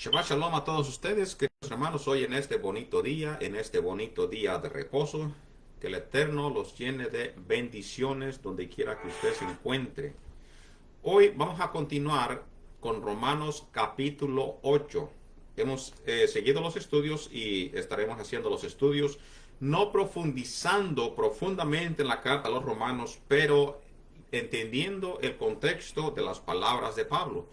Shabbat Shalom a todos ustedes, queridos hermanos, hoy en este bonito día de reposo, que el Eterno los llene de bendiciones donde quiera que usted se encuentre. Hoy vamos a continuar con Romanos capítulo 8. Hemos seguido los estudios y estaremos haciendo los estudios, no profundizando profundamente en la carta a los romanos, pero entendiendo el contexto de las palabras de Pablo,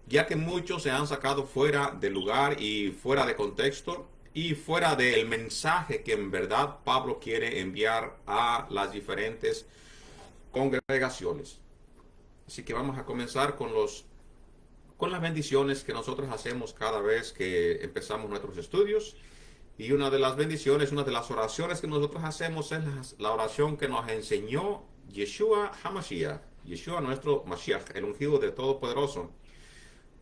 ya que muchos se han sacado fuera de lugar y fuera de contexto y fuera del mensaje que en verdad Pablo quiere enviar a las diferentes congregaciones. Así que vamos a comenzar con las bendiciones que nosotros hacemos cada vez que empezamos nuestros estudios. Y una de las bendiciones, una de las oraciones que nosotros hacemos es la oración que nos enseñó Yeshua HaMashiach, Yeshua nuestro Mashiach, el ungido de Todopoderoso.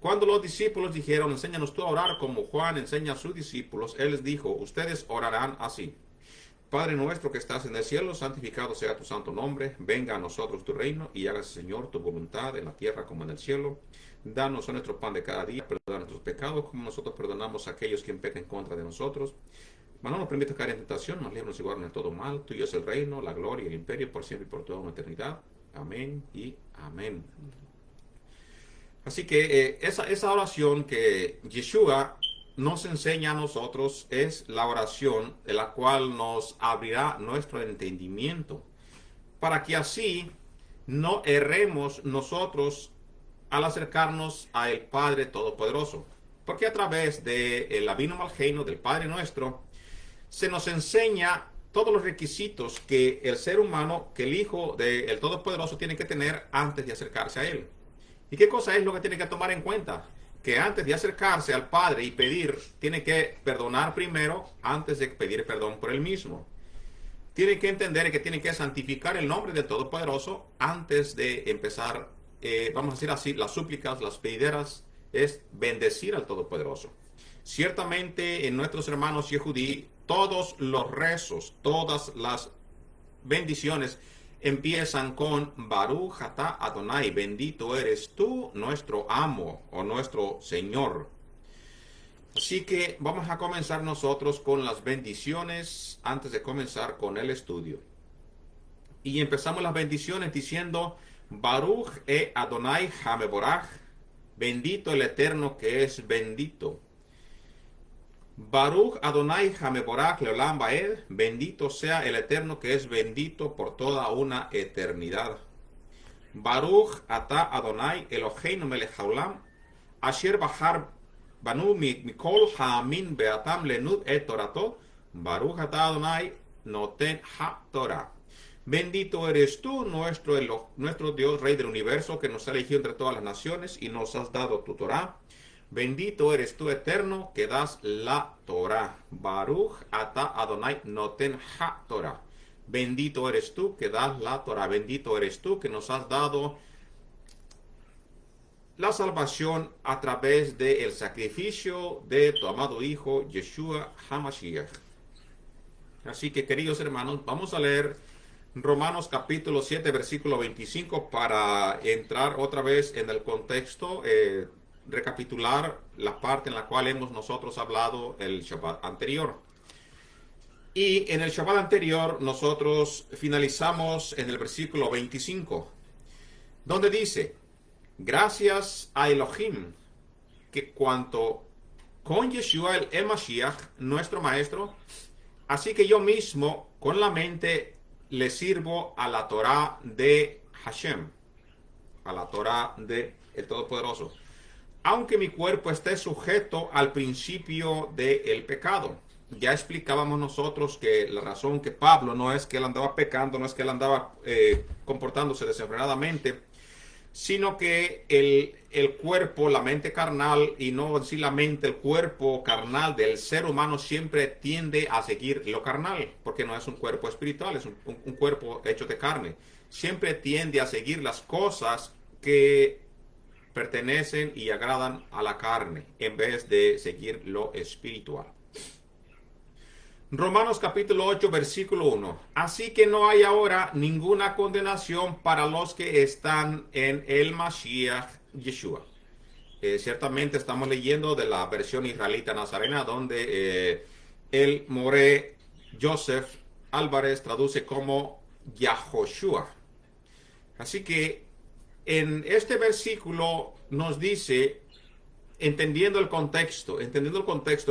Cuando los discípulos dijeron, enséñanos tú a orar como Juan enseña a sus discípulos, él les dijo, ustedes orarán así. Padre nuestro que estás en el cielo, santificado sea tu santo nombre, venga a nosotros tu reino y hágase, Señor, tu voluntad en la tierra como en el cielo. Danos nuestro pan de cada día, perdona nuestros pecados como nosotros perdonamos a aquellos que pecan en contra de nosotros. Mas no nos permita caer en tentación, mas líbranos y guárdanos de todo mal. Tuyo es el reino, la gloria y el imperio por siempre y por toda una eternidad. Amén y amén. Así que esa oración que Yeshua nos enseña a nosotros es la oración de la cual nos abrirá nuestro entendimiento, para que así no erremos nosotros al acercarnos a el Padre Todopoderoso. Porque a través del Avinu Malkeinu, del Padre nuestro, se nos enseña todos los requisitos que el ser humano, que el Hijo del Todopoderoso tiene que tener antes de acercarse a Él. ¿Y qué cosa es lo que tiene que tomar en cuenta? Que antes de acercarse al Padre y pedir, tiene que perdonar primero antes de pedir perdón por Él mismo. Tiene que entender que tiene que santificar el nombre del Todopoderoso antes de empezar, vamos a decir así, las súplicas, las pedideras, es bendecir al Todopoderoso. Ciertamente en nuestros hermanos Yehudí, todos los rezos, todas las bendiciones empiezan con Baruch atah Adonai, bendito eres tú, nuestro amo o nuestro Señor. Así que vamos a comenzar nosotros con las bendiciones antes de comenzar con el estudio. Y empezamos las bendiciones diciendo Baruch Adonai Hameborach, bendito el Eterno que es bendito. Baruch Adonai Hameborach Leolam Baed, bendito sea el Eterno que es bendito por toda una eternidad. Baruch atah Adonai Eloheinu melech haolam, asher bahar banu mikol haamin beatam lenud et torato, Baruch atah Adonai noten ha-torah. Bendito eres tú, nuestro Dios, Rey del universo, que nos ha elegido entre todas las naciones y nos has dado tu Torah. Bendito eres tú, Eterno, que das la Torah. Baruch atah Adonai noten ha-Torah. Bendito eres tú que das la Torah. Bendito eres tú que nos has dado la salvación a través del sacrificio de tu amado Hijo, Yeshua HaMashiach. Así que, queridos hermanos, vamos a leer Romanos capítulo 7, versículo 25 para entrar otra vez en el contexto, recapitular la parte en la cual hemos nosotros hablado el Shabbat anterior. Y en el Shabbat anterior nosotros finalizamos en el versículo 25, donde dice, gracias a Elohim, que cuanto con Yeshua el Mashiach, nuestro maestro, así que yo mismo con la mente le sirvo a la Torah de Hashem, a la Torah de el Todopoderoso, aunque mi cuerpo esté sujeto al principio del pecado. Ya explicábamos nosotros que la razón que Pablo no es que él andaba pecando, no es que él andaba comportándose desenfrenadamente, sino que el cuerpo, la mente carnal, y no decir la mente, el cuerpo carnal del ser humano siempre tiende a seguir lo carnal, porque no es un cuerpo espiritual, es un cuerpo hecho de carne. Siempre tiende a seguir las cosas que pertenecen y agradan a la carne, en vez de seguir lo espiritual. Romanos capítulo 8, versículo 1. Así que no hay ahora ninguna condenación para los que están en el Mashiach Yeshua. Ciertamente estamos leyendo de la versión israelita nazarena, donde el Moré Joseph Álvarez traduce como Yahoshua. Así que en este versículo nos dice, entendiendo el contexto,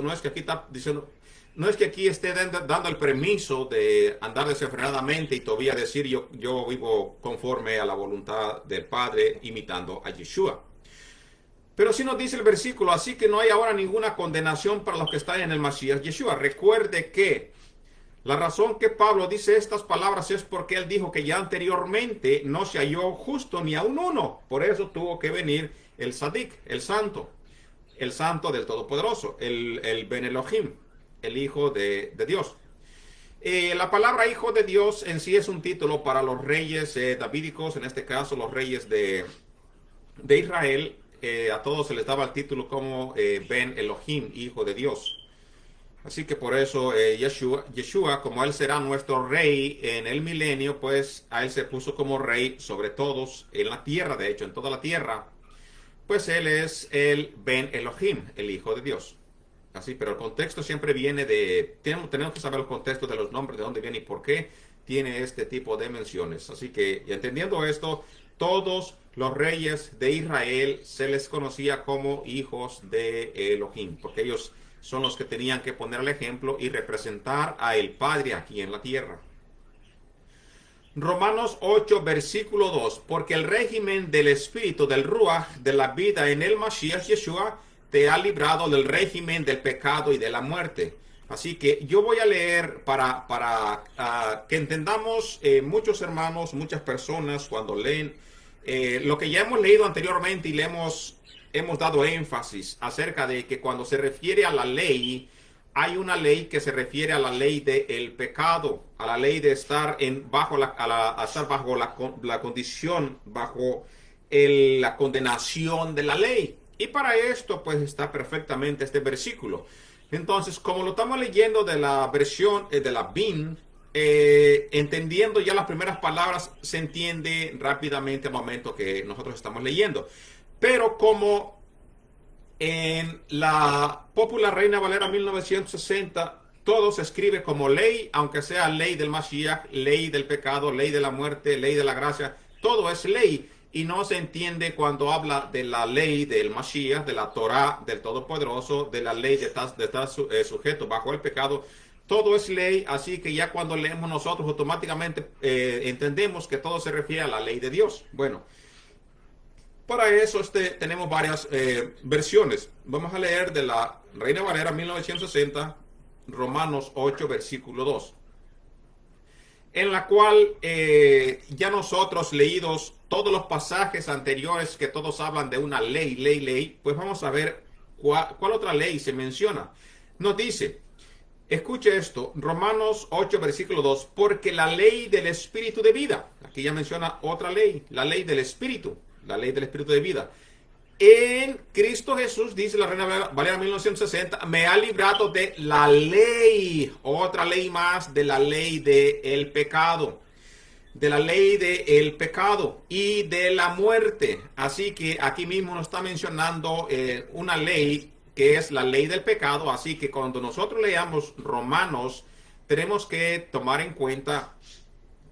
no es que aquí está diciendo, no es que aquí esté dando el permiso de andar desenfrenadamente y todavía decir yo vivo conforme a la voluntad del Padre, imitando a Yeshua. Pero sí nos dice el versículo, así que no hay ahora ninguna condenación para los que están en el Mashiach Yeshua. Recuerde que la razón que Pablo dice estas palabras es porque él dijo que ya anteriormente no se halló justo ni aun uno. Por eso tuvo que venir el Sadik, el santo del Todopoderoso, el Ben Elohim, el Hijo de Dios. La palabra Hijo de Dios en sí es un título para los reyes davídicos, en este caso los reyes de Israel. A todos se les daba el título como Ben Elohim, Hijo de Dios. Así que por eso Yeshua, como él será nuestro rey en el milenio, pues a él se puso como rey sobre todos en la tierra, de hecho en toda la tierra. Pues él es el Ben Elohim, el Hijo de Dios. Así, pero el contexto siempre viene tenemos que saber el contexto de los nombres, de dónde viene y por qué tiene este tipo de menciones. Así que, entendiendo esto, todos los reyes de Israel se les conocía como hijos de Elohim, porque ellos son los que tenían que poner el ejemplo y representar a el Padre aquí en la tierra. Romanos 8, versículo 2, porque el régimen del espíritu, del Ruach, de la vida en el Mashiach Yeshua, te ha librado del régimen del pecado y de la muerte. Así que yo voy a leer para que entendamos, muchos hermanos, muchas personas cuando leen lo que ya hemos leído anteriormente y le hemos dado énfasis acerca de que cuando se refiere a la ley, hay una ley que se refiere a la ley del pecado, a la ley de estar bajo la condición, bajo la condenación de la ley. Y para esto pues está perfectamente este versículo. Entonces, como lo estamos leyendo de la versión de la BIN, entendiendo ya las primeras palabras, se entiende rápidamente al momento que nosotros estamos leyendo. Pero como en la Popular Reina Valera 1960, todo se escribe como ley, aunque sea ley del Mashiach, ley del pecado, ley de la muerte, ley de la gracia, todo es ley. Y no se entiende cuando habla de la ley del Mashiach, de la Torah del Todopoderoso, de la ley de estar sujeto bajo el pecado. Todo es ley, así que ya cuando leemos nosotros automáticamente entendemos que todo se refiere a la ley de Dios. Bueno, para eso tenemos varias versiones. Vamos a leer de la Reina Valera 1960, Romanos 8, versículo 2. En la cual ya nosotros leídos todos los pasajes anteriores que todos hablan de una ley, pues vamos a ver cuál otra ley se menciona. Nos dice, escuche esto, Romanos 8, versículo 2, porque la ley del espíritu de vida, aquí ya menciona otra ley, la ley del espíritu de vida. En Cristo Jesús, dice la Reina Valera 1960, me ha librado de la ley, otra ley más, de la ley del pecado, de la ley del pecado y de la muerte. Así que aquí mismo nos está mencionando una ley que es la ley del pecado. Así que cuando nosotros leamos Romanos, tenemos que tomar en cuenta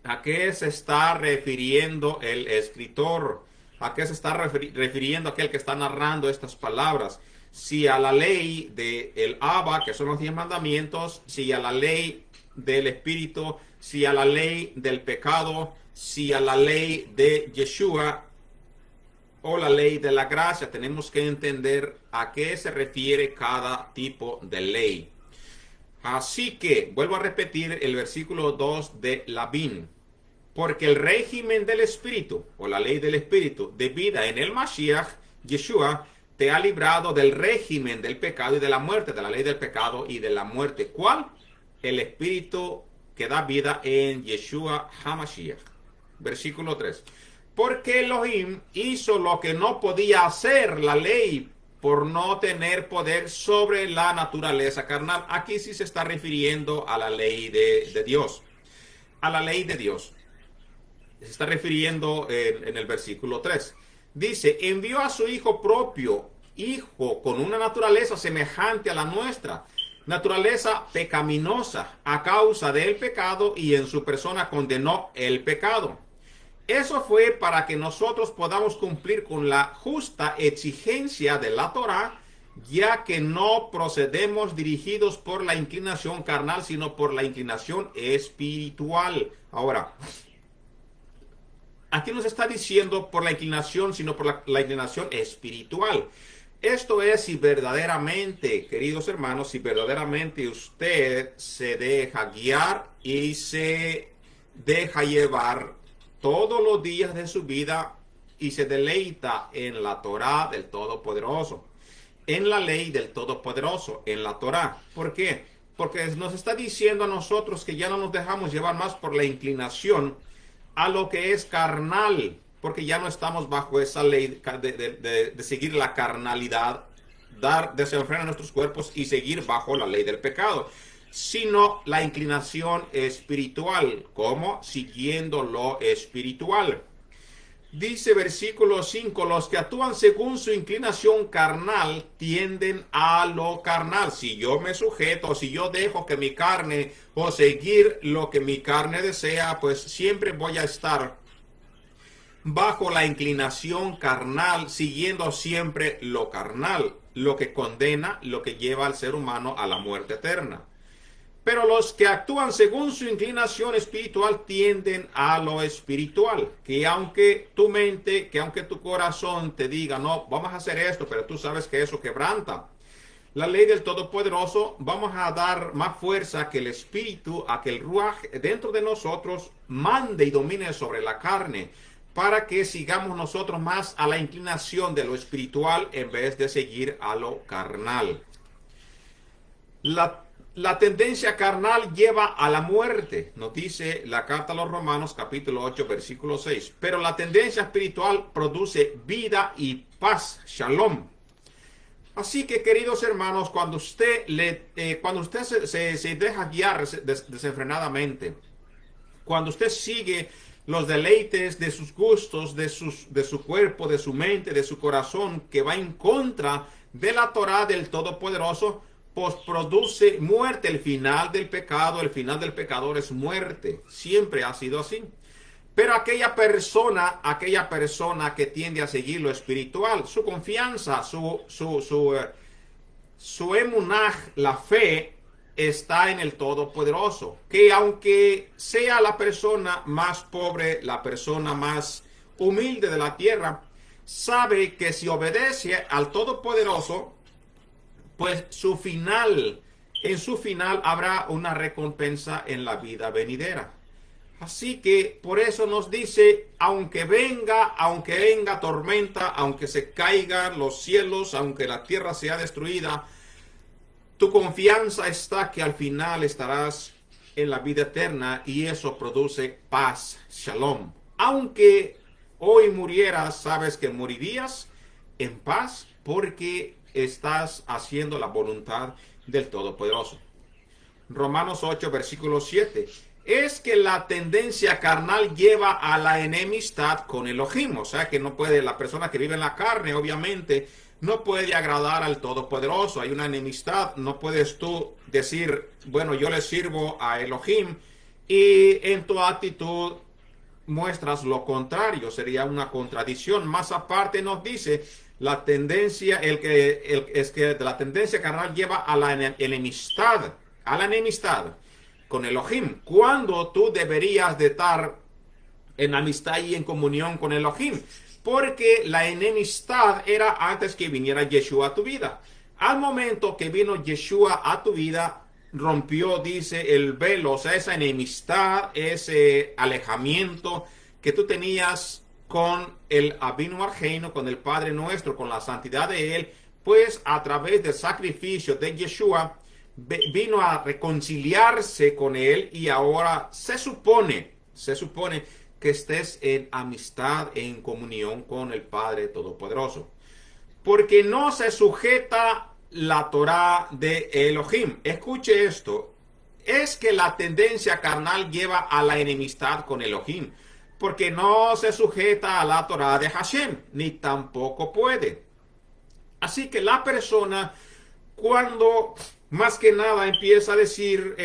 a qué se está refiriendo el escritor. ¿A qué se está refiriendo aquel que está narrando estas palabras? Si a la ley del Abba, que son los 10 mandamientos, si a la ley del Espíritu, si a la ley del pecado, si a la ley de Yeshua o la ley de la gracia. Tenemos que entender a qué se refiere cada tipo de ley. Así que, vuelvo a repetir el versículo 2 de Labín. Porque el régimen del espíritu, o la ley del espíritu, de vida en el Mashiach, Yeshua, te ha librado del régimen del pecado y de la muerte, de la ley del pecado y de la muerte. ¿Cuál? El espíritu que da vida en Yeshua HaMashiach. Versículo 3. Porque Elohim hizo lo que no podía hacer la ley por no tener poder sobre la naturaleza carnal. Aquí sí se está refiriendo a la ley de Dios. A la ley de Dios. Se está refiriendo en el versículo 3. Dice, envió a su hijo propio hijo con una naturaleza semejante a la nuestra, naturaleza pecaminosa a causa del pecado, y en su persona condenó el pecado. Eso fue para que nosotros podamos cumplir con la justa exigencia de la Torá, ya que no procedemos dirigidos por la inclinación carnal, sino por la inclinación espiritual. Ahora, aquí nos está diciendo por la inclinación, sino por la inclinación espiritual. Esto es si verdaderamente, queridos hermanos, si verdaderamente usted se deja guiar y se deja llevar todos los días de su vida y se deleita en la Torá del Todopoderoso, en la ley del Todopoderoso, en la Torá. ¿Por qué? Porque nos está diciendo a nosotros que ya no nos dejamos llevar más por la inclinación a lo que es carnal, porque ya no estamos bajo esa ley de seguir la carnalidad, desenfrenar nuestros cuerpos y seguir bajo la ley del pecado, sino la inclinación espiritual, como siguiendo lo espiritual. Dice versículo 5, los que actúan según su inclinación carnal tienden a lo carnal. Si yo me sujeto, si yo dejo que mi carne o seguir lo que mi carne desea, pues siempre voy a estar bajo la inclinación carnal, siguiendo siempre lo carnal, lo que condena, lo que lleva al ser humano a la muerte eterna. Pero los que actúan según su inclinación espiritual tienden a lo espiritual. Que aunque tu mente, que aunque tu corazón te diga, no, vamos a hacer esto, pero tú sabes que eso quebranta la ley del Todopoderoso, vamos a dar más fuerza que el espíritu, a que el ruaj dentro de nosotros mande y domine sobre la carne, para que sigamos nosotros más a la inclinación de lo espiritual en vez de seguir a lo carnal. La tendencia carnal lleva a la muerte, nos dice la carta a los Romanos capítulo 8 versículo 6. Pero la tendencia espiritual produce vida y paz, shalom. Así que, queridos hermanos, cuando usted se deja guiar desenfrenadamente, cuando usted sigue los deleites de sus gustos, de su cuerpo, de su mente, de su corazón, que va en contra de la Torá del Todopoderoso, pues produce muerte. El final del pecado, el final del pecador es muerte. Siempre ha sido así. Pero aquella persona que tiende a seguir lo espiritual, su confianza, su emunaj, la fe, está en el Todopoderoso. Que aunque sea la persona más pobre, la persona más humilde de la tierra, sabe que si obedece al Todopoderoso, pues en su final habrá una recompensa en la vida venidera. Así que por eso nos dice, aunque venga tormenta, aunque se caigan los cielos, aunque la tierra sea destruida, tu confianza está que al final estarás en la vida eterna, y eso produce paz, shalom. Aunque hoy murieras, sabes que morirías en paz porque estás haciendo la voluntad del Todopoderoso. Romanos 8, versículo 7. Es que la tendencia carnal lleva a la enemistad con Elohim. O sea que no puede, la persona que vive en la carne, obviamente, no puede agradar al Todopoderoso. Hay una enemistad. No puedes tú decir, bueno, yo le sirvo a Elohim, y en tu actitud muestras lo contrario. Sería una contradicción. Más aparte nos dice, la tendencia, la tendencia carnal lleva a la enemistad con Elohim, cuando tú deberías de estar en amistad y en comunión con Elohim, porque la enemistad era antes que viniera Yeshua a tu vida. Al momento que vino Yeshua a tu vida, rompió, dice, el velo, o sea, esa enemistad, ese alejamiento que tú tenías con el Avinu Argeino, con el Padre Nuestro, con la santidad de Él, pues a través del sacrificio de Yeshua, vino a reconciliarse con Él, y ahora se supone que estés en amistad, en comunión con el Padre Todopoderoso. Porque no se sujeta la Torá de Elohim. Escuche esto. Es que la tendencia carnal lleva a la enemistad con Elohim, porque no se sujeta a la Torá de Hashem, ni tampoco puede. Así que la persona, cuando más que nada empieza a decir,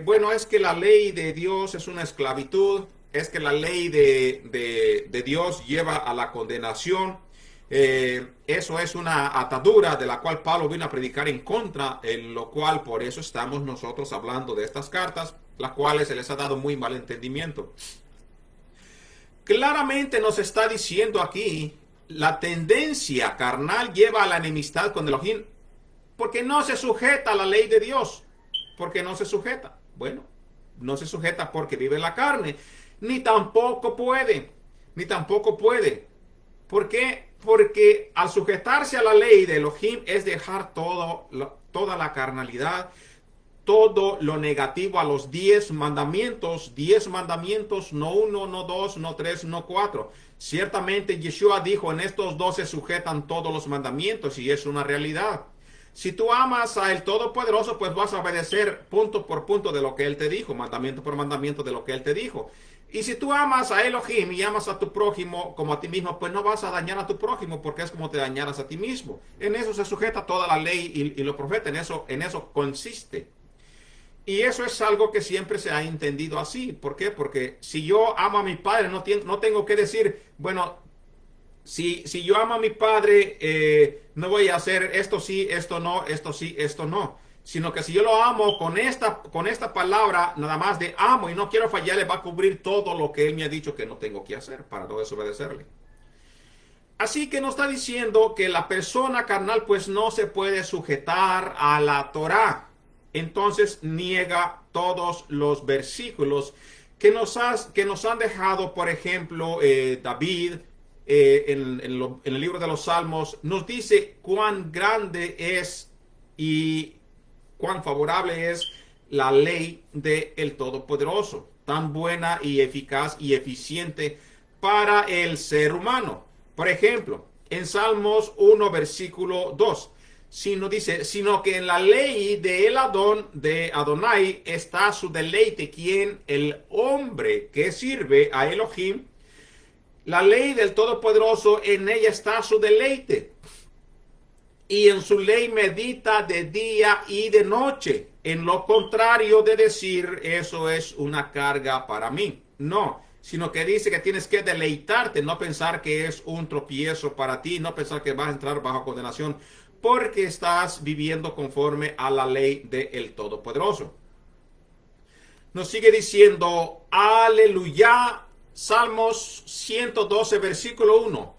bueno, es que la ley de Dios es una esclavitud, es que la ley de Dios lleva a la condenación, eso es una atadura de la cual Pablo vino a predicar en contra, en lo cual por eso estamos nosotros hablando de estas cartas, las cuales se les ha dado muy mal entendimiento. Claramente nos está diciendo aquí, la tendencia carnal lleva a la enemistad con Elohim, porque no se sujeta a la ley de Dios. ¿Por qué no se sujeta? Bueno, no se sujeta porque vive en la carne, ni tampoco puede, ni tampoco puede. ¿Por qué? Porque al sujetarse a la ley de Elohim es dejar toda la carnalidad, todo lo negativo a los 10 mandamientos, no uno, no dos, no tres, no cuatro. Ciertamente Yeshua dijo, en estos 12 sujetan todos los mandamientos, y es una realidad. Si tú amas a el Todopoderoso, pues vas a obedecer punto por punto de lo que Él te dijo, mandamiento por mandamiento de lo que Él te dijo. Y si tú amas a Elohim y amas a tu prójimo como a ti mismo, pues no vas a dañar a tu prójimo, porque es como te dañaras a ti mismo. En eso se sujeta toda la ley y los profetas, en eso consiste. Y eso es algo que siempre se ha entendido así. ¿Por qué? Porque si yo amo a mi padre, no tengo que decir, bueno, si yo amo a mi padre, no voy a hacer esto sí, esto no, esto sí, esto no. Sino que si yo lo amo con esta palabra, nada más de amo y no quiero fallarle, va a cubrir todo lo que él me ha dicho que no tengo que hacer para no desobedecerle. Así que nos está diciendo que la persona carnal pues no se puede sujetar a la Torá. Entonces niega todos los versículos que nos han dejado, por ejemplo, David en el libro de los Salmos, nos dice cuán grande es y cuán favorable es la ley del Todopoderoso, tan buena y eficaz y eficiente para el ser humano. Por ejemplo, en Salmos 1, versículo 2, sino que en la ley de Adonai está su deleite, quien el hombre que sirve a Elohim, la ley del Todopoderoso, en ella está su deleite. Y en su ley medita de día y de noche. En lo contrario de decir, eso es una carga para mí. No, sino que dice que tienes que deleitarte, no pensar que es un tropiezo para ti, no pensar que vas a entrar bajo condenación, porque estás viviendo conforme a la ley del Todopoderoso. Nos sigue diciendo, aleluya, Salmos 112, versículo 1.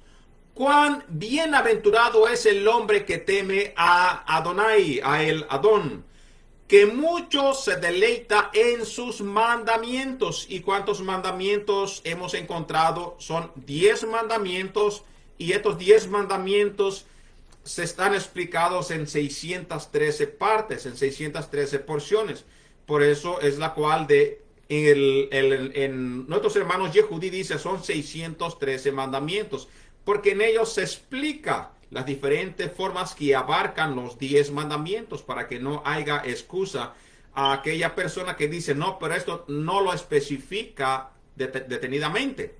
Cuán bienaventurado es el hombre que teme a Adonai, a el Adón, que mucho se deleita en sus mandamientos. ¿Y cuántos mandamientos hemos encontrado? Son 10 mandamientos, y estos 10 mandamientos se están explicados en 613 partes, en 613 porciones. Por eso es la cual en nuestros hermanos Yehudí dice son 613 mandamientos, porque en ellos se explica las diferentes formas que abarcan los 10 mandamientos, para que no haya excusa a aquella persona que dice, no, pero esto no lo especifica detenidamente.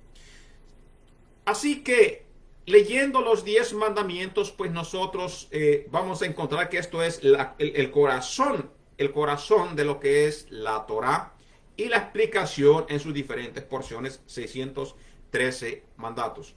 Así que, leyendo los 10 mandamientos, pues nosotros vamos a encontrar que esto es el corazón de lo que es la Torá, y la explicación en sus diferentes porciones, 613 mandatos.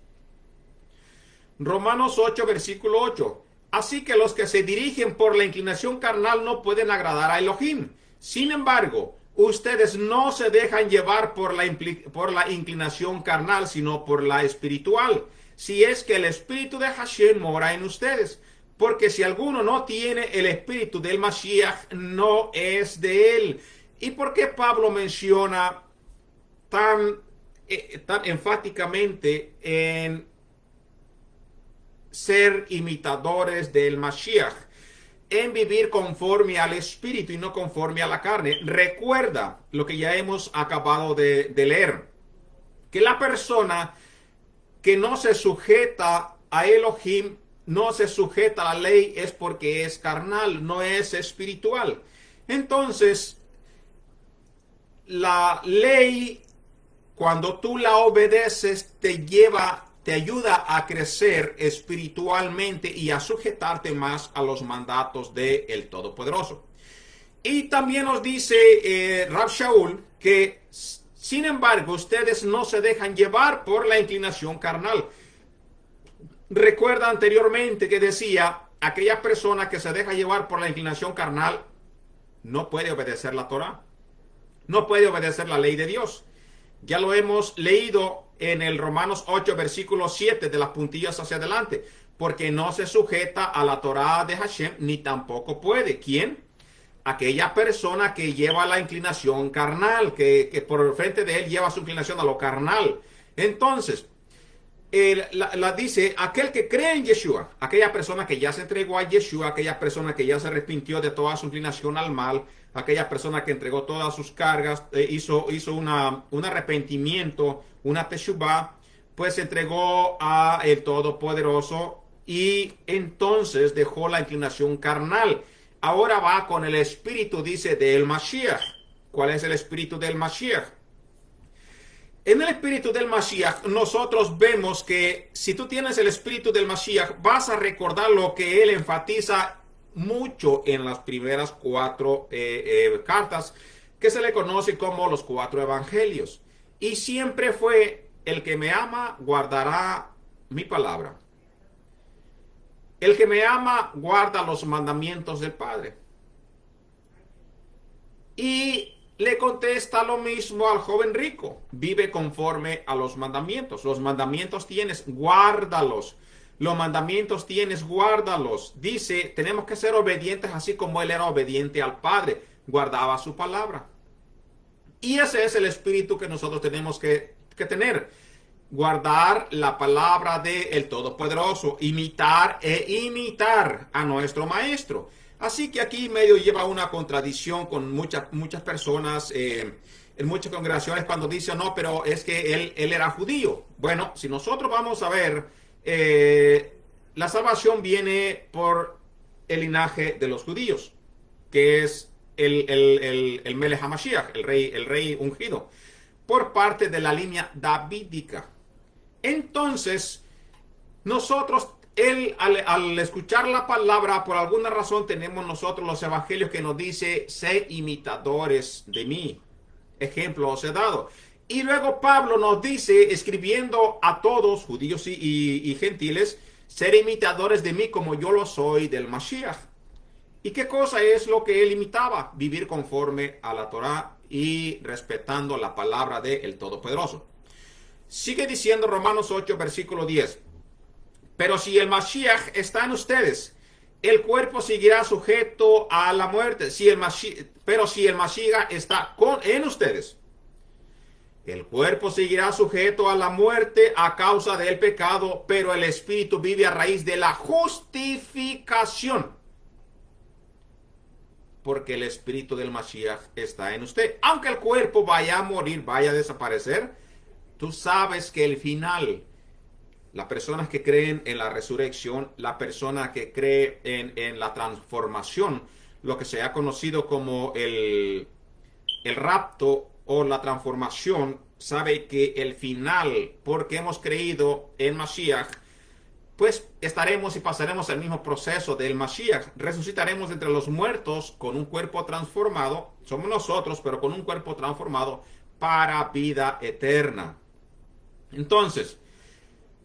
Romanos 8, versículo 8. Así que los que se dirigen por la inclinación carnal no pueden agradar a Elohim. Sin embargo, ustedes no se dejan llevar por la inclinación carnal, sino por la espiritual, si es que el espíritu de Hashem mora en ustedes. Porque si alguno no tiene el espíritu del Mashiach, no es de él. ¿Y por qué Pablo menciona tan enfáticamente en ser imitadores del Mashiach, en vivir conforme al espíritu y no conforme a la carne? Recuerda lo que ya hemos acabado de leer, que la persona que no se sujeta a Elohim, no se sujeta a la ley, es porque es carnal, no es espiritual. Entonces, la ley, cuando tú la obedeces, te lleva te ayuda a crecer espiritualmente y a sujetarte más a los mandatos del Todopoderoso. Y también nos dice Rab Shaul que, sin embargo, ustedes no se dejan llevar por la inclinación carnal. Recuerda anteriormente que decía, aquella persona que se deja llevar por la inclinación carnal no puede obedecer la Torah, no puede obedecer la ley de Dios. Ya lo hemos leído en el Romanos 8, versículo 7, de las puntillas hacia adelante, porque no se sujeta a la Torah de Hashem, ni tampoco puede. ¿Quién? Aquella persona que lleva la inclinación carnal, que por el frente de él lleva su inclinación a lo carnal. Entonces, dice, aquel que cree en Yeshua, aquella persona que ya se entregó a Yeshua, aquella persona que ya se arrepintió de toda su inclinación al mal, aquella persona que entregó todas sus cargas, hizo un arrepentimiento, una teshuvah, pues se entregó a el Todopoderoso y entonces dejó la inclinación carnal. Ahora va con el espíritu, dice, del Mashiach. ¿Cuál es el espíritu del Mashiach? En el espíritu del Mashiach, nosotros vemos que si tú tienes el espíritu del Mashiach, vas a recordar lo que él enfatiza mucho en las primeras 4 cartas, que se le conoce como los 4 evangelios. Y siempre fue, el que me ama guardará mi palabra. El que me ama guarda los mandamientos del Padre. Y le contesta lo mismo al joven rico. Vive conforme a los mandamientos. Los mandamientos tienes, guárdalos. Los mandamientos tienes, guárdalos. Dice, tenemos que ser obedientes así como él era obediente al Padre. Guardaba su palabra. Y ese es el espíritu que nosotros tenemos que tener. Guardar la palabra del Todopoderoso. Imitar a nuestro Maestro. Así que aquí medio lleva una contradicción con muchas personas en muchas congregaciones cuando dicen, no, pero es que él era judío. Bueno, si nosotros vamos a ver, la salvación viene por el linaje de los judíos, que es el Melech HaMashiach, el rey ungido, por parte de la línea davídica. Entonces, nosotros, al escuchar la palabra, por alguna razón tenemos nosotros los evangelios que nos dice, sé imitadores de mí. Ejemplo os he dado. Y luego Pablo nos dice, escribiendo a todos, judíos y gentiles, ser imitadores de mí como yo lo soy del Mashiach. ¿Y qué cosa es lo que él imitaba? Vivir conforme a la Torah y respetando la palabra del Todopoderoso. Sigue diciendo Romanos 8, versículo 10. Pero si el Mashiach está en ustedes, el cuerpo seguirá sujeto a la muerte. Pero si el Mashiach está en ustedes, el cuerpo seguirá sujeto a la muerte a causa del pecado, pero el espíritu vive a raíz de la justificación. Porque el espíritu del Mashiach está en usted. Aunque el cuerpo vaya a morir, vaya a desaparecer, tú sabes que el final, las personas que creen en la resurrección, la persona que cree en la transformación, lo que se ha conocido como el rapto o la transformación, sabe que el final, porque hemos creído en Mashiach, pues estaremos y pasaremos el mismo proceso del Mashiach. Resucitaremos entre los muertos con un cuerpo transformado. Somos nosotros, pero con un cuerpo transformado para vida eterna. Entonces,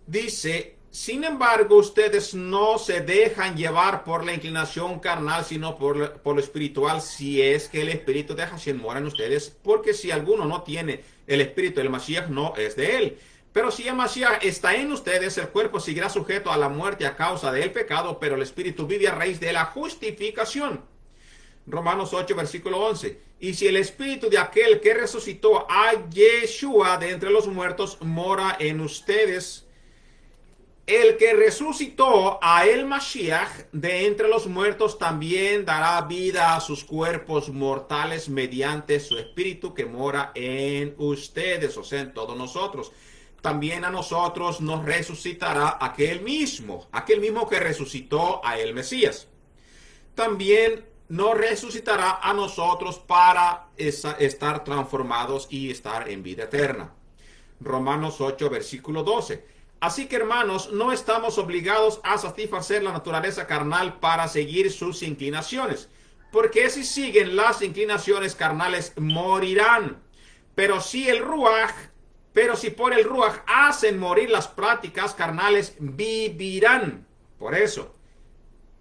dice, sin embargo, ustedes no se dejan llevar por la inclinación carnal, sino por lo espiritual, si es que el espíritu de Hashem mora en ustedes, porque si alguno no tiene el espíritu del Mashiach, no es de él. Pero si el Mashiach está en ustedes, el cuerpo seguirá sujeto a la muerte a causa del pecado, pero el espíritu vive a raíz de la justificación. Romanos 8, versículo 11. Y si el espíritu de aquel que resucitó a Yeshua de entre los muertos mora en ustedes, el que resucitó a el Mashiach de entre los muertos también dará vida a sus cuerpos mortales mediante su espíritu que mora en ustedes, o sea, en todos nosotros. También a nosotros nos resucitará aquel mismo que resucitó a el Mesías. También nos resucitará a nosotros para estar transformados y estar en vida eterna. Romanos 8, versículo 12. Así que, hermanos, no estamos obligados a satisfacer la naturaleza carnal para seguir sus inclinaciones, porque si siguen las inclinaciones carnales morirán. Pero si por el Ruaj hacen morir las prácticas carnales, vivirán. Por eso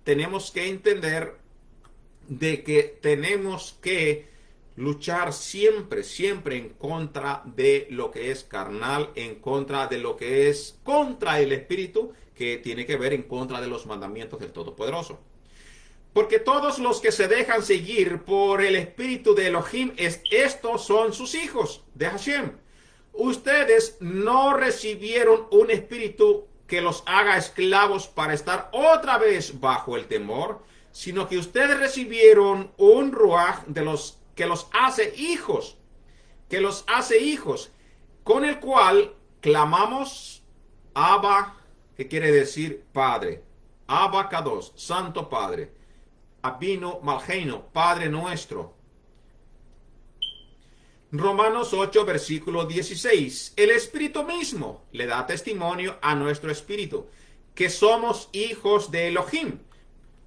tenemos que entender de que tenemos que luchar siempre, siempre en contra de lo que es carnal, en contra de lo que es contra el Espíritu, que tiene que ver en contra de los mandamientos del Todopoderoso. Porque todos los que se dejan seguir por el Espíritu de Elohim, estos son sus hijos de Hashem. Ustedes no recibieron un espíritu que los haga esclavos para estar otra vez bajo el temor, sino que ustedes recibieron un ruaj que los hace hijos, con el cual clamamos Abba, que quiere decir Padre, Abba Kadosh, Santo Padre, Abino Malheino, Padre nuestro. Romanos 8, versículo 16. El Espíritu mismo le da testimonio a nuestro espíritu que somos hijos de Elohim.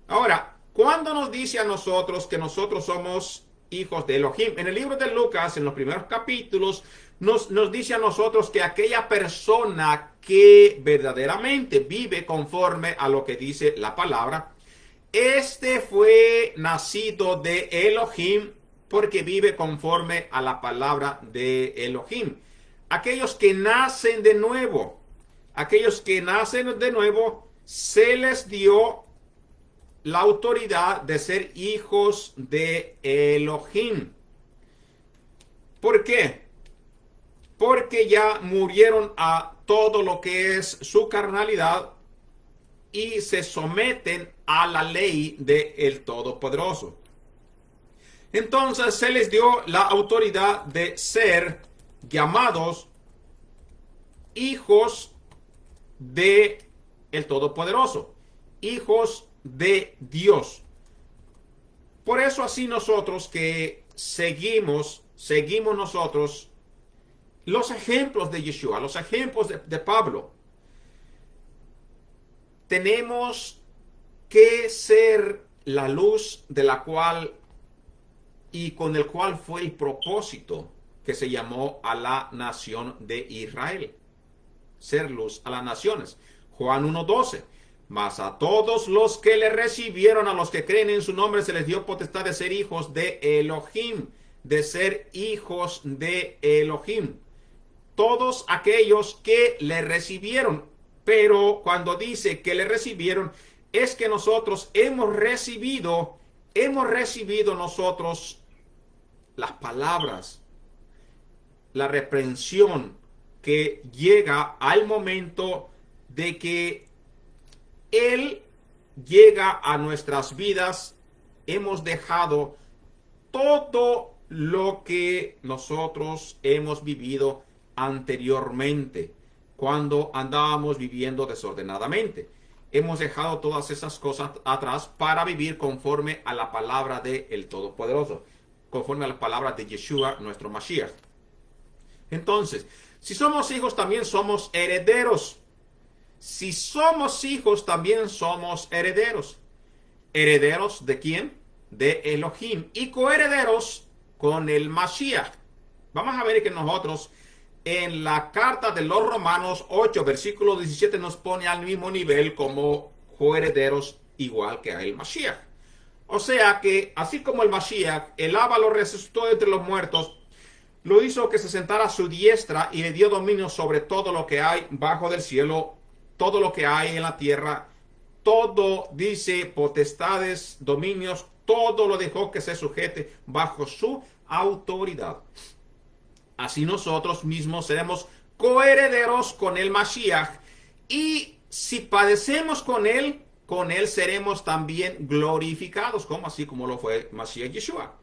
Ahora, ¿cuándo nos dice a nosotros que nosotros somos hijos de Elohim? En el libro de Lucas, en los primeros capítulos, nos dice a nosotros que aquella persona que verdaderamente vive conforme a lo que dice la palabra, este fue nacido de Elohim, porque vive conforme a la palabra de Elohim. Aquellos que nacen de nuevo, se les dio la autoridad de ser hijos de Elohim. ¿Por qué? Porque ya murieron a todo lo que es su carnalidad y se someten a la ley del Todopoderoso. Entonces se les dio la autoridad de ser llamados hijos de el Todopoderoso, hijos de Dios. Por eso así nosotros que seguimos nosotros los ejemplos de Yeshua, los ejemplos de Pablo. Tenemos que ser la luz de la cual y con el cual fue el propósito que se llamó a la nación de Israel. Ser luz a las naciones. Juan 1:12. Mas a todos los que le recibieron, a los que creen en su nombre, se les dio potestad de ser hijos de Elohim. De ser hijos de Elohim. Todos aquellos que le recibieron. Pero cuando dice que le recibieron, es que nosotros hemos recibido nosotros las palabras, la reprensión que llega al momento de que Él llega a nuestras vidas. Hemos dejado todo lo que nosotros hemos vivido anteriormente, cuando andábamos viviendo desordenadamente. Hemos dejado todas esas cosas atrás para vivir conforme a la palabra del Todopoderoso, conforme a la palabra de Yeshua, nuestro Mashiach. Entonces, si somos hijos, también somos herederos. Si somos hijos, también somos herederos. ¿Herederos de quién? De Elohim. Y coherederos con el Mashiach. Vamos a ver que nosotros en la carta de los Romanos 8, versículo 17, nos pone al mismo nivel como coherederos igual que a el Mashiach. O sea que, así como el Mashiach, el Abba lo resucitó entre los muertos, lo hizo que se sentara a su diestra y le dio dominio sobre todo lo que hay bajo del cielo, todo lo que hay en la tierra, todo, dice, potestades, dominios, todo lo dejó que se sujete bajo su autoridad. Así nosotros mismos seremos coherederos con el Mashiach, y si padecemos con él seremos también glorificados, así como lo fue Mashiach Yeshua.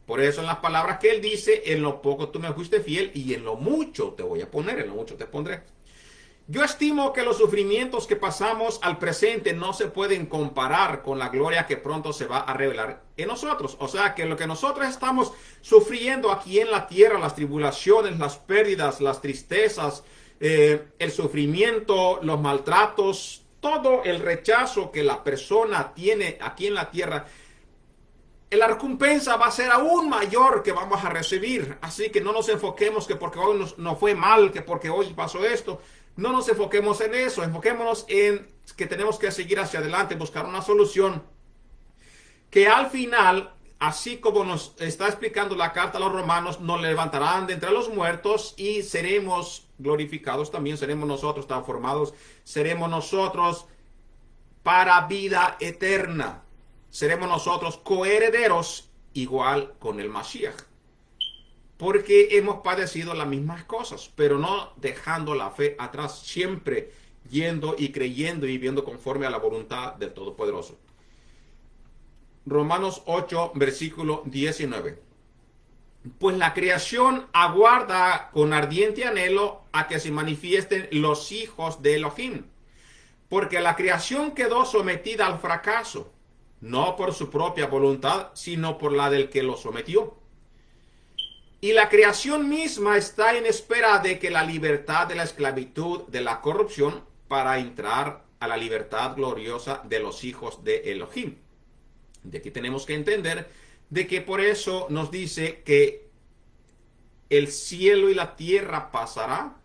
Por eso en las palabras que él dice, en lo poco tú me fuiste fiel y en lo mucho te voy a poner, en lo mucho te pondré. Yo estimo que los sufrimientos que pasamos al presente no se pueden comparar con la gloria que pronto se va a revelar en nosotros. O sea que lo que nosotros estamos sufriendo aquí en la tierra, las tribulaciones, las pérdidas, las tristezas, el sufrimiento, los maltratos, todo el rechazo que la persona tiene aquí en la tierra, la recompensa va a ser aún mayor que vamos a recibir. Así que no nos enfoquemos que porque hoy nos fue mal, que porque hoy pasó esto. No nos enfoquemos en eso. Enfoquémonos en que tenemos que seguir hacia adelante, buscar una solución que al final, así como nos está explicando la carta a los romanos, nos levantarán de entre los muertos y seremos glorificados también. Seremos nosotros transformados. Seremos nosotros para vida eterna. Seremos nosotros coherederos igual con el Mashiach. Porque hemos padecido las mismas cosas, pero no dejando la fe atrás, siempre yendo y creyendo y viviendo conforme a la voluntad del Todopoderoso. Romanos 8, versículo 19. Pues la creación aguarda con ardiente anhelo a que se manifiesten los hijos de Elohim, porque la creación quedó sometida al fracaso, no por su propia voluntad, sino por la del que lo sometió. Y la creación misma está en espera de que la libertad de la esclavitud de la corrupción para entrar a la libertad gloriosa de los hijos de Elohim. De aquí tenemos que entender de que por eso nos dice que el cielo y la tierra pasará,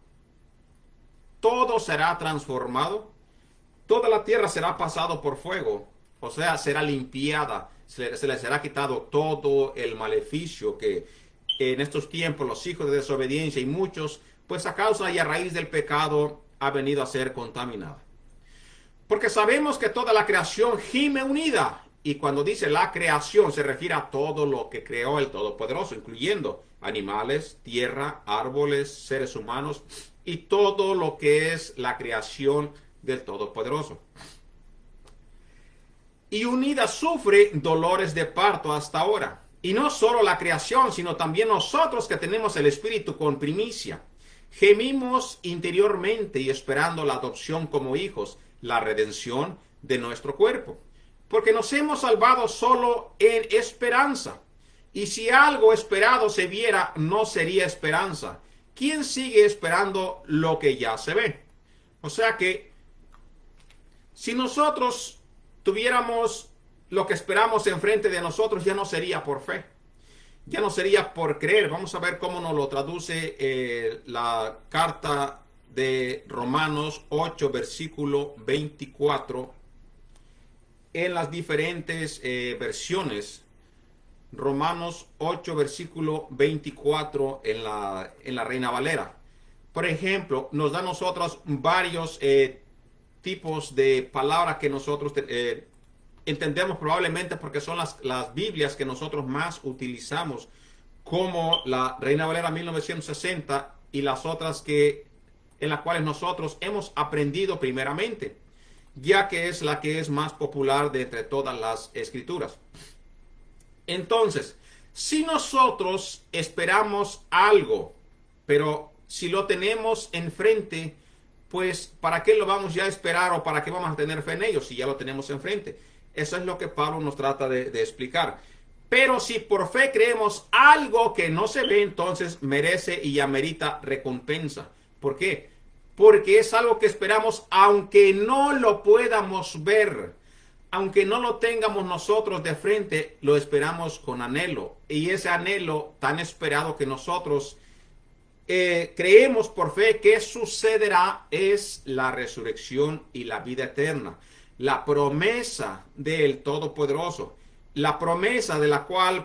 todo será transformado, toda la tierra será pasado por fuego, o sea, será limpiada, se le será quitado todo el maleficio que en estos tiempos los hijos de desobediencia y muchos, pues a causa y a raíz del pecado, ha venido a ser contaminada. Porque sabemos que toda la creación gime unida. Y cuando dice la creación se refiere a todo lo que creó el Todopoderoso, incluyendo animales, tierra, árboles, seres humanos y todo lo que es la creación del Todopoderoso. Y unida sufre dolores de parto hasta ahora. Y no solo la creación, sino también nosotros que tenemos el Espíritu con primicia. Gemimos interiormente y esperando la adopción como hijos, la redención de nuestro cuerpo. Porque nos hemos salvado solo en esperanza. Y si algo esperado se viera, no sería esperanza. ¿Quién sigue esperando lo que ya se ve? O sea que si nosotros tuviéramos lo que esperamos enfrente de nosotros, ya no sería por fe. Ya no sería por creer. Vamos a ver cómo nos lo traduce la carta de Romanos 8, versículo 24. En las diferentes versiones. Romanos 8, versículo 24 en la Reina Valera. Por ejemplo, nos da a nosotros varios tipos de palabras que nosotros entendemos probablemente porque son las Biblias que nosotros más utilizamos, como la Reina Valera 1960 y las otras en las cuales nosotros hemos aprendido primeramente, ya que es la que es más popular de entre todas las escrituras. Entonces, si nosotros esperamos algo, pero si lo tenemos enfrente, pues ¿para qué lo vamos ya a esperar o para qué vamos a tener fe en ello si ya lo tenemos enfrente? Eso es lo que Pablo nos trata de explicar. Pero si por fe creemos algo que no se ve, entonces merece y amerita recompensa. ¿Por qué? Porque es algo que esperamos aunque no lo podamos ver. Aunque no lo tengamos nosotros de frente, lo esperamos con anhelo. Y ese anhelo tan esperado que nosotros creemos por fe que sucederá es la resurrección y la vida eterna. La promesa del Todopoderoso. La promesa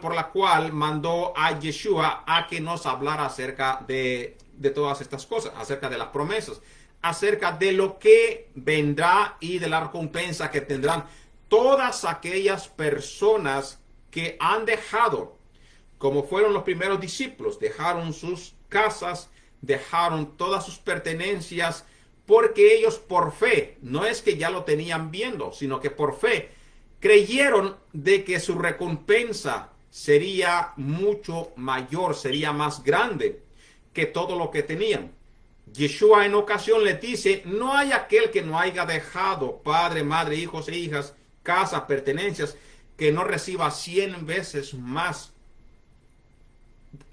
por la cual mandó a Yeshua a que nos hablara acerca de todas estas cosas, acerca de las promesas, acerca de lo que vendrá y de la recompensa que tendrán todas aquellas personas que han dejado, como fueron los primeros discípulos, dejaron sus casas, dejaron todas sus pertenencias, porque ellos por fe, no es que ya lo tenían viendo, sino que por fe creyeron de que su recompensa sería mucho mayor, sería más grande que todo lo que tenían. Yeshua en ocasión les dice, no hay aquel que no haya dejado padre, madre, hijos e hijas, casa, pertenencias, que no reciba 100 veces más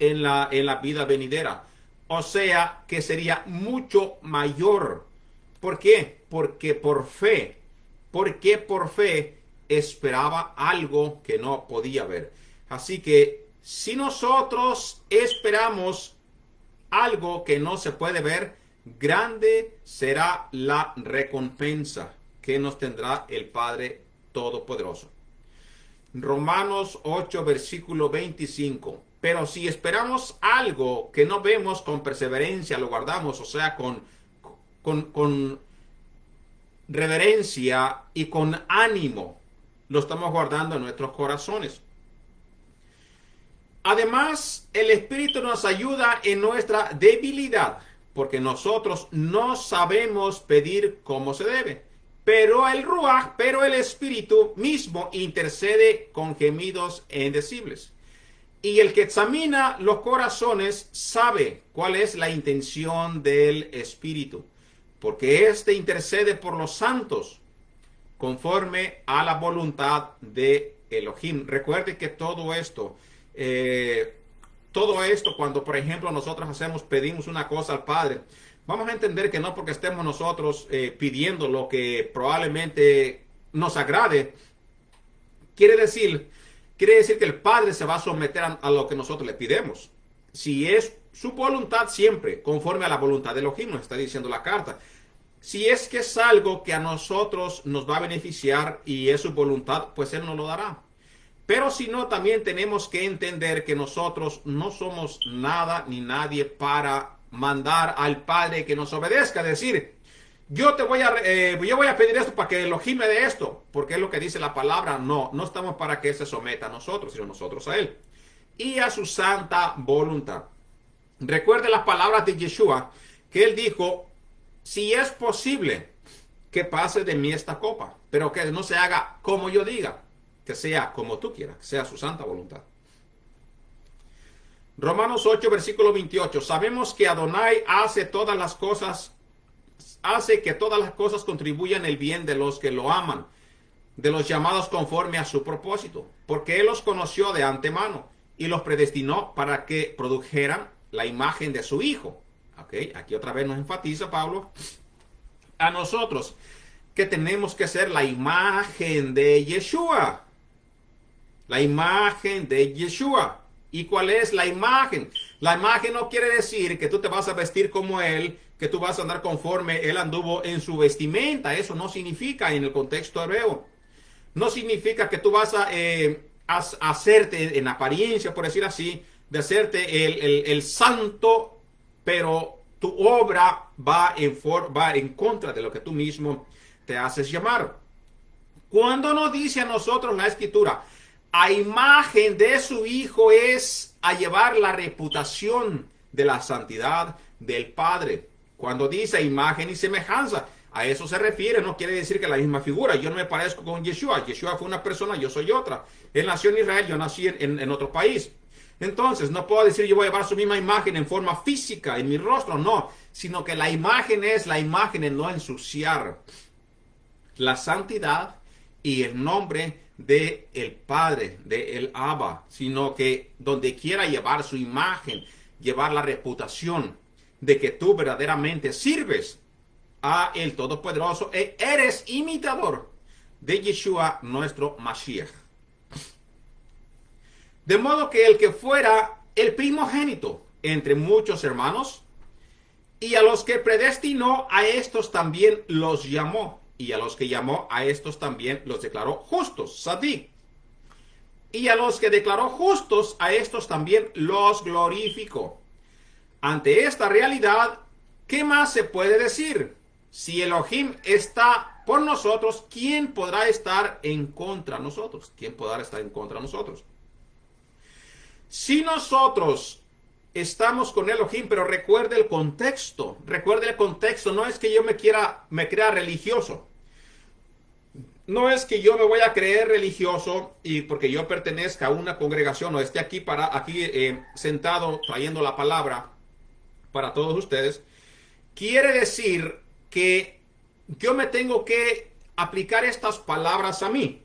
en la vida venidera. O sea, que sería mucho mayor. ¿Por qué? Porque por fe. Porque por fe esperaba algo que no podía ver. Así que si nosotros esperamos algo que no se puede ver, grande será la recompensa que nos tendrá el Padre Todopoderoso. Romanos 8, versículo 25. Pero si esperamos algo que no vemos, con perseverancia lo guardamos, o sea, con reverencia y con ánimo, lo estamos guardando en nuestros corazones. Además, el Espíritu nos ayuda en nuestra debilidad, porque nosotros no sabemos pedir como se debe. Pero el Espíritu mismo intercede con gemidos indecibles. Y el que examina los corazones sabe cuál es la intención del Espíritu, porque éste intercede por los santos conforme a la voluntad de Elohim. Recuerde que todo esto, cuando por ejemplo nosotros pedimos una cosa al Padre, vamos a entender que no porque estemos nosotros pidiendo lo que probablemente nos agrade, quiere decir que el Padre se va a someter a lo que nosotros le pidemos. Si es su voluntad siempre, conforme a la voluntad de Elohim, nos está diciendo la carta. Si es que es algo que a nosotros nos va a beneficiar y es su voluntad, pues Él nos lo dará. Pero si no, también tenemos que entender que nosotros no somos nada ni nadie para mandar al Padre que nos obedezca. Decir, yo voy a pedir esto para que Elohim me dé esto, porque es lo que dice la palabra. No estamos para que Él se someta a nosotros, sino nosotros a Él. Y a su santa voluntad. Recuerde las palabras de Yeshua, que Él dijo, si es posible que pase de mí esta copa, pero que no se haga como yo diga, que sea como tú quieras, que sea su santa voluntad. Romanos 8, versículo 28. Sabemos que Adonai hace que todas las cosas contribuyan el bien de los que lo aman, de los llamados conforme a su propósito, porque Él los conoció de antemano y los predestinó para que produjeran la imagen de su Hijo. Okay. Aquí otra vez nos enfatiza Pablo a nosotros que tenemos que ser la imagen de Yeshua. La imagen de Yeshua. ¿Y cuál es la imagen? La imagen no quiere decir que tú te vas a vestir como Él, que tú vas a andar conforme Él anduvo en su vestimenta. Eso no significa en el contexto hebreo. No significa que tú vas a hacerte en apariencia, por decir así, de hacerte el santo, pero tu obra va en contra de lo que tú mismo te haces llamar. Cuando nos dice a nosotros la Escritura, a imagen de su Hijo es a llevar la reputación de la santidad del Padre. Cuando dice imagen y semejanza, a eso se refiere, no quiere decir que la misma figura. Yo no me parezco con Yeshua. Yeshua fue una persona, yo soy otra. Él nació en Israel, yo nací en otro país. Entonces, no puedo decir yo voy a llevar su misma imagen en forma física, en mi rostro, no. Sino que la imagen es la imagen en no ensuciar la santidad y el nombre de el Padre, de el Abba. Sino que donde quiera llevar su imagen, llevar la reputación de que tú verdaderamente sirves a el Todopoderoso e eres imitador de Yeshua, nuestro Mashiach. De modo que el que fuera el primogénito entre muchos hermanos, y a los que predestinó, a estos también los llamó, y a los que llamó, a estos también los declaró justos, Sadik. Y a los que declaró justos, a estos también los glorificó. Ante esta realidad, ¿qué más se puede decir? Si Elohim está por nosotros, ¿quién podrá estar en contra de nosotros? ¿Quién podrá estar en contra de nosotros? Si nosotros estamos con Elohim, pero recuerde el contexto, no es que yo me crea religioso. No es que yo me voy a creer religioso y porque yo pertenezca a una congregación o esté aquí sentado trayendo la palabra para todos ustedes. Quiere decir que yo me tengo que aplicar estas palabras a mí,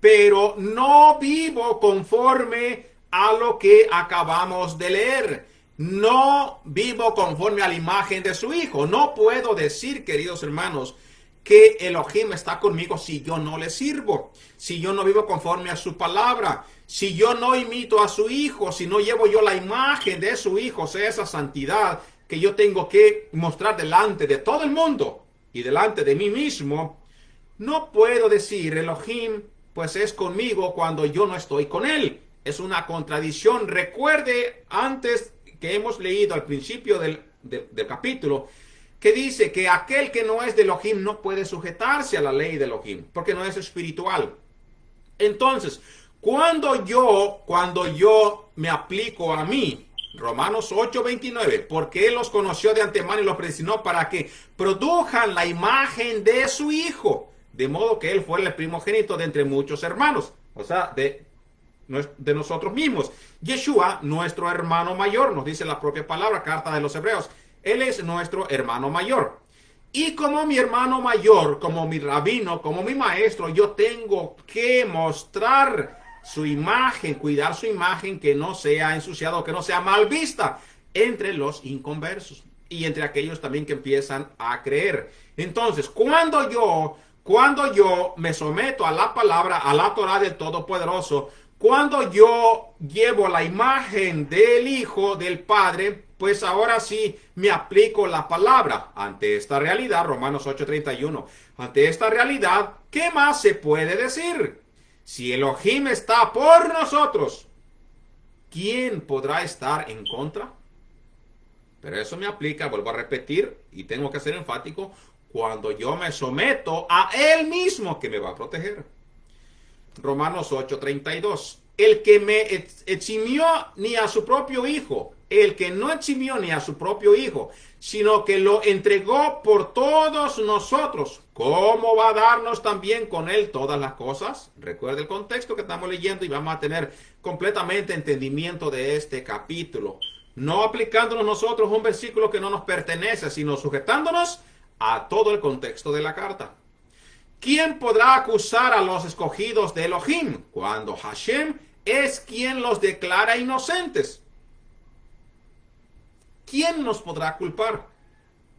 pero no vivo conforme a lo que acabamos de leer. no vivo conforme a la imagen de su Hijo. No puedo decir, queridos hermanos, que Elohim está conmigo si yo no le sirvo, si yo no vivo conforme a su palabra, si yo no imito a su Hijo, si no llevo yo la imagen de su Hijo, o sea, esa santidad que yo tengo que mostrar delante de todo el mundo y delante de mí mismo. No puedo decir Elohim pues es conmigo cuando yo no estoy con él. Es una contradicción. Recuerde antes que hemos leído al principio del capítulo que dice que aquel que no es de Elohim no puede sujetarse a la ley de Elohim porque no es espiritual. Entonces, cuando yo me aplico a mí, Romanos 8:29, porque Él los conoció de antemano y los predestinó para que produjan la imagen de su Hijo, de modo que Él fuera el primogénito de entre muchos hermanos, o sea, de nosotros mismos. Yeshua, nuestro hermano mayor, nos dice la propia palabra, carta de los Hebreos. Él es nuestro hermano mayor. Y como mi hermano mayor, como mi rabino, como mi maestro, yo tengo que mostrar su imagen, cuidar su imagen, que no sea ensuciada, que no sea mal vista entre los inconversos y entre aquellos también que empiezan a creer. Entonces, cuando yo me someto a la palabra, a la Torah del Todopoderoso, cuando yo llevo la imagen del Hijo, del Padre, pues ahora sí me aplico la palabra. Ante esta realidad, Romanos 8:31, ante esta realidad, ¿qué más se puede decir? Si Elohim está por nosotros, ¿quién podrá estar en contra? Pero eso me aplica, vuelvo a repetir, y tengo que ser enfático, cuando yo me someto a Él mismo que me va a proteger. Romanos 8:32. El que me eximió ni a su propio Hijo, el que no eximió ni a su propio Hijo, sino que lo entregó por todos nosotros, ¿cómo va a darnos también con Él todas las cosas? Recuerda el contexto que estamos leyendo y vamos a tener completamente entendimiento de este capítulo. No aplicándonos nosotros un versículo que no nos pertenece, sino sujetándonos a todo el contexto de la carta. ¿Quién podrá acusar a los escogidos de Elohim cuando Hashem es quien los declara inocentes? ¿Quién nos podrá culpar?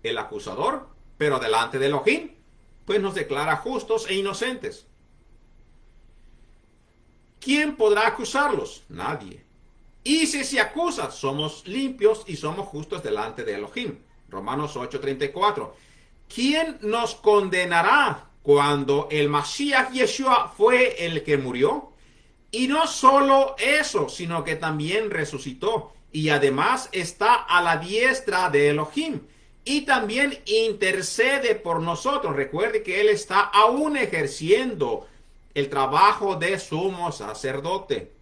El acusador, pero delante de Elohim, pues nos declara justos e inocentes. ¿Quién podrá acusarlos? Nadie. Y si se acusa, somos limpios y somos justos delante de Elohim. Romanos 8:34. ¿Quién nos condenará cuando el Mashiach Yeshua fue el que murió? Y no solo eso, sino que también resucitó. Y además está a la diestra de Elohim. Y también intercede por nosotros. Recuerde que Él está aún ejerciendo el trabajo de sumo sacerdote.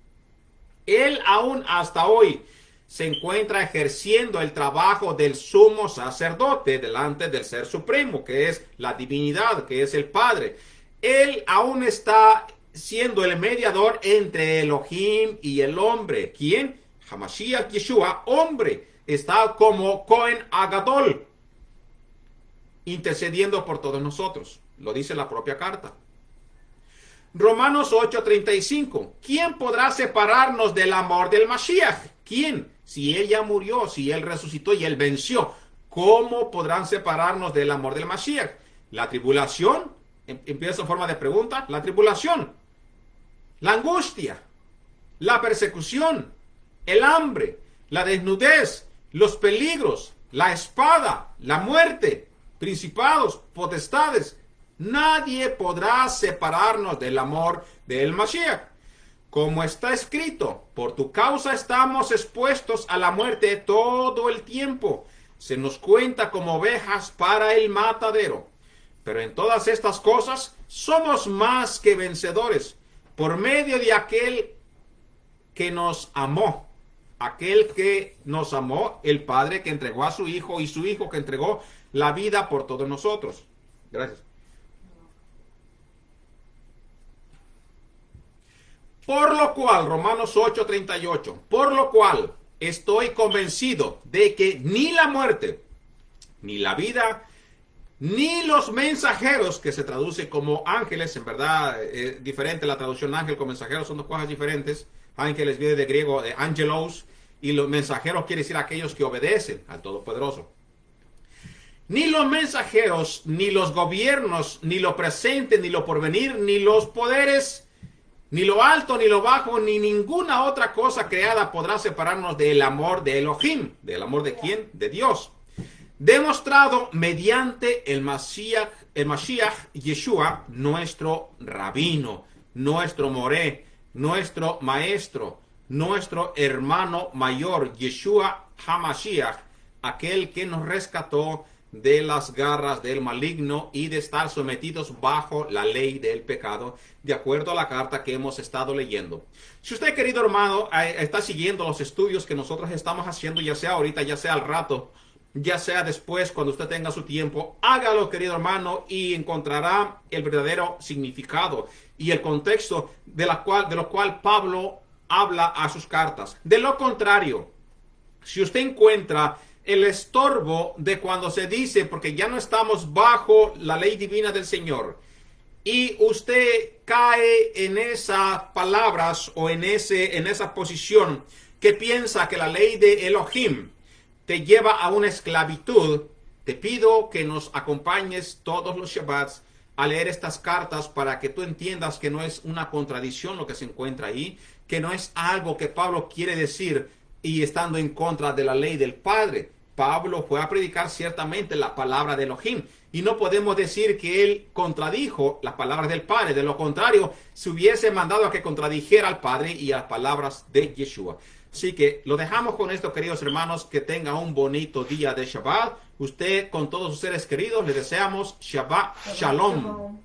Él aún hasta hoy se encuentra ejerciendo el trabajo del sumo sacerdote delante del Ser Supremo, que es la divinidad, que es el Padre. Él aún está siendo el mediador entre Elohim y el hombre. ¿Quién? Hamashiach Yeshua, hombre, está como Cohen Agadol, intercediendo por todos nosotros. Lo dice la propia carta. Romanos 8:35. ¿Quién podrá separarnos del amor del Mashiach? ¿Quién? Si Él ya murió, si Él resucitó y Él venció, ¿cómo podrán separarnos del amor del Mashiach? La tribulación, empieza en forma de pregunta, la tribulación, la angustia, la persecución, el hambre, la desnudez, los peligros, la espada, la muerte, principados, potestades. Nadie podrá separarnos del amor del Mashiach. Como está escrito, por tu causa estamos expuestos a la muerte todo el tiempo. Se nos cuenta como ovejas para el matadero. Pero en todas estas cosas somos más que vencedores por medio de aquel que nos amó. Aquel que nos amó, el Padre que entregó a su Hijo y su Hijo que entregó la vida por todos nosotros. Gracias. Por lo cual, Romanos 8:38, por lo cual estoy convencido de que ni la muerte, ni la vida, ni los mensajeros, que se traduce como ángeles, en verdad diferente la traducción ángel con mensajero, son dos cosas diferentes. Ángeles viene de griego de angelos Y los mensajeros quiere decir aquellos que obedecen al Todopoderoso. Ni los mensajeros, ni los gobiernos, ni lo presente, ni lo porvenir, ni los poderes, ni lo alto, ni lo bajo, ni ninguna otra cosa creada podrá separarnos del amor de Elohim. ¿Del amor de quién? De Dios. Demostrado mediante el Mashiach Yeshua, nuestro rabino, nuestro moré, nuestro maestro, nuestro hermano mayor, Yeshua HaMashiach, aquel que nos rescató de las garras del maligno y de estar sometidos bajo la ley del pecado, de acuerdo a la carta que hemos estado leyendo. Si usted, querido hermano, está siguiendo los estudios que nosotros estamos haciendo, ya sea ahorita, ya sea al rato, ya sea después, cuando usted tenga su tiempo, hágalo, querido hermano, y encontrará el verdadero significado y el contexto de lo cual Pablo habla a sus cartas. De lo contrario, si usted encuentra el estorbo de cuando se dice, porque ya no estamos bajo la ley divina del Señor, y usted cae en esas palabras o en esa posición que piensa que la ley de Elohim te lleva a una esclavitud, te pido que nos acompañes todos los Shabbats a leer estas cartas para que tú entiendas que no es una contradicción lo que se encuentra ahí, que no es algo que Pablo quiere decir y estando en contra de la ley del Padre. Pablo fue a predicar ciertamente la palabra de Elohim y no podemos decir que él contradijo las palabras del Padre. De lo contrario, se hubiese mandado a que contradijera al Padre y a las palabras de Yeshua. Así que lo dejamos con esto, queridos hermanos, que tenga un bonito día de Shabbat. Usted con todos sus seres queridos le deseamos Shabbat Shalom.